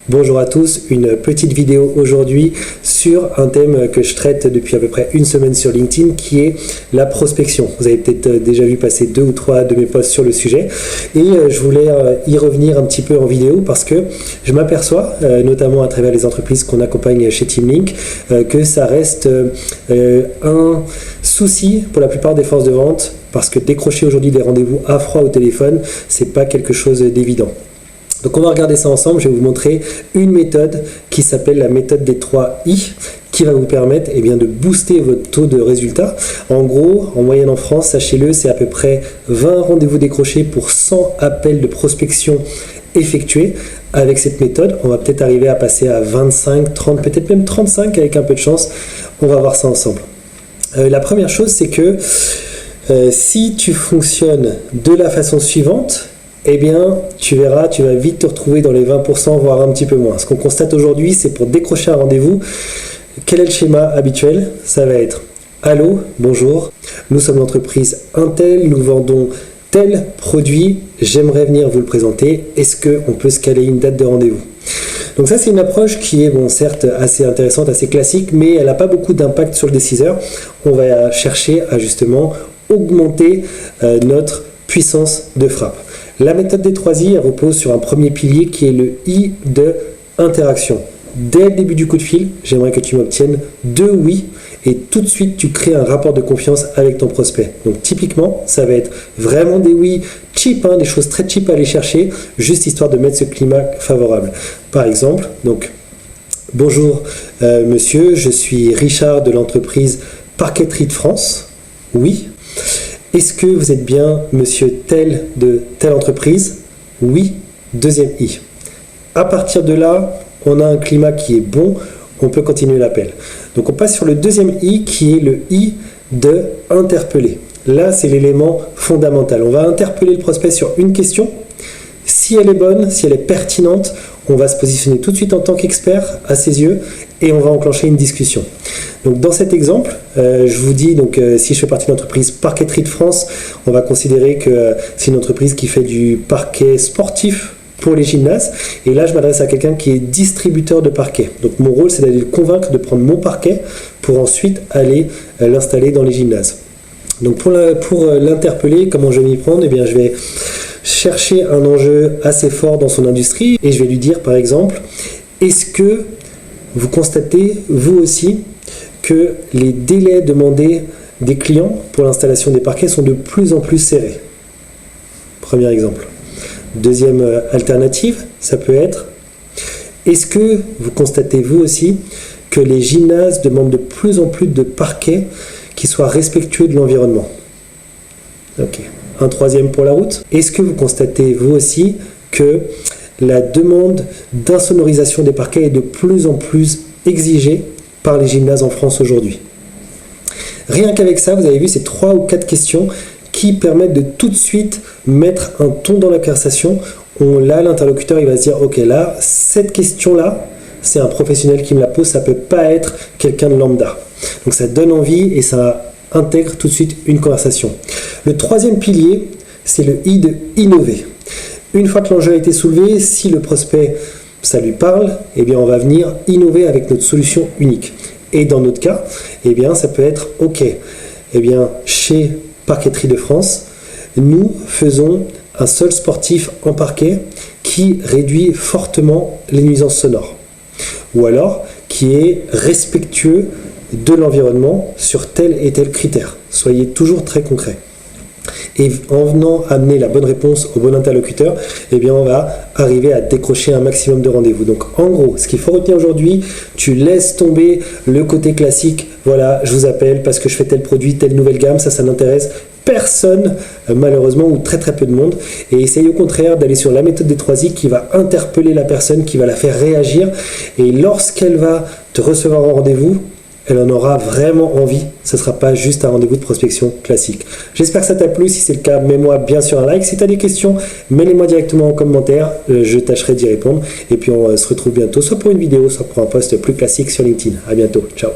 Bonjour à tous, une petite vidéo aujourd'hui sur un thème que je traite depuis à peu près une semaine sur LinkedIn qui est la prospection. Vous avez peut-être déjà vu passer 2 ou 3 de mes posts sur le sujet et je voulais y revenir un petit peu en vidéo parce que je m'aperçois, notamment à travers les entreprises qu'on accompagne chez TeamLink, que ça reste un souci pour la plupart des forces de vente parce que décrocher aujourd'hui des rendez-vous à froid au téléphone, c'est pas quelque chose d'évident. Donc on va regarder ça ensemble, je vais vous montrer une méthode qui s'appelle la méthode des 3 I qui va vous permettre de booster votre taux de résultat. En gros, en moyenne en France, sachez-le, c'est à peu près 20 rendez-vous décrochés pour 100 appels de prospection effectués. Avec cette méthode, on va peut-être arriver à passer à 25, 30, peut-être même 35 avec un peu de chance. On va voir ça ensemble. La première chose, c'est que si tu fonctionnes de la façon suivante, tu verras, tu vas vite te retrouver dans les 20%, voire un petit peu moins. Ce qu'on constate aujourd'hui, c'est pour décrocher un rendez-vous, quel est le schéma habituel? Ça va être « Allô, bonjour, nous sommes l'entreprise Intel, nous vendons tel produit, j'aimerais venir vous le présenter, est-ce qu'on peut se caler une date de rendez-vous ?» Donc ça, c'est une approche qui est, certes, assez intéressante, assez classique, mais elle n'a pas beaucoup d'impact sur le déciseur. On va chercher à justement augmenter notre puissance de frappe. La méthode des 3 I repose sur un premier pilier qui est le I de interaction. Dès le début du coup de fil, j'aimerais que tu m'obtiennes 2 oui et tout de suite tu crées un rapport de confiance avec ton prospect. Donc typiquement, ça va être vraiment des oui cheap, des choses très cheap à aller chercher, juste histoire de mettre ce climat favorable. Par exemple, bonjour monsieur, je suis Richard de l'entreprise Parqueterie de France. Oui. Est-ce que vous êtes bien monsieur tel de telle entreprise? Oui, deuxième I. À partir de là, on a un climat qui est bon, on peut continuer l'appel. Donc on passe sur le deuxième I qui est le I de interpeller. Là, c'est l'élément fondamental. On va interpeller le prospect sur une question. Si elle est bonne, si elle est pertinente, on va se positionner tout de suite en tant qu'expert à ses yeux et on va enclencher une discussion. Donc dans cet exemple, je vous dis, si je fais partie de l'entreprise Parqueterie de France, on va considérer que c'est une entreprise qui fait du parquet sportif pour les gymnases. Et là, je m'adresse à quelqu'un qui est distributeur de parquet. Donc mon rôle, c'est d'aller le convaincre de prendre mon parquet pour ensuite aller l'installer dans les gymnases. Donc pour l'interpeller, comment je vais m'y prendre? Je vais chercher un enjeu assez fort dans son industrie et je vais lui dire par exemple, est-ce que vous constatez vous aussi que les délais demandés des clients pour l'installation des parquets sont de plus en plus serrés? Premier exemple. Deuxième alternative, ça peut être, est-ce que vous constatez vous aussi que les gymnases demandent de plus en plus de parquets qui soient respectueux de l'environnement? Ok. Un troisième pour la route. Est-ce que vous constatez vous aussi que la demande d'insonorisation des parquets est de plus en plus exigée par les gymnases en France aujourd'hui? Rien qu'avec ça, vous avez vu ces 3 ou 4 questions qui permettent de tout de suite mettre un ton dans la conversation. Là, l'interlocuteur, il va se dire, ok, là, cette question-là, c'est un professionnel qui me la pose, ça ne peut pas être quelqu'un de lambda. Donc ça donne envie et ça intègre tout de suite une conversation. Le troisième pilier, c'est le I de innover. Une fois que l'enjeu a été soulevé, si le prospect, ça lui parle, on va venir innover avec notre solution unique. Et dans notre cas, ça peut être, ok, chez Parqueterie de France, nous faisons un sol sportif en parquet qui réduit fortement les nuisances sonores. Ou alors, qui est respectueux de l'environnement sur tel et tel critère. Soyez toujours très concret. Et en venant amener la bonne réponse au bon interlocuteur, on va arriver à décrocher un maximum de rendez-vous. Donc en gros, ce qu'il faut retenir aujourd'hui, tu laisses tomber le côté classique. Voilà, je vous appelle parce que je fais tel produit, telle nouvelle gamme, ça n'intéresse personne, malheureusement, ou très très peu de monde. Et essaye au contraire d'aller sur la méthode des 3 I qui va interpeller la personne, qui va la faire réagir. Et lorsqu'elle va te recevoir en rendez-vous, elle en aura vraiment envie. Ce ne sera pas juste un rendez-vous de prospection classique. J'espère que ça t'a plu. Si c'est le cas, mets-moi bien sûr un like. Si tu as des questions, mets-les-moi directement en commentaire. Je tâcherai d'y répondre. Et puis on se retrouve bientôt, soit pour une vidéo, soit pour un post plus classique sur LinkedIn. À bientôt. Ciao.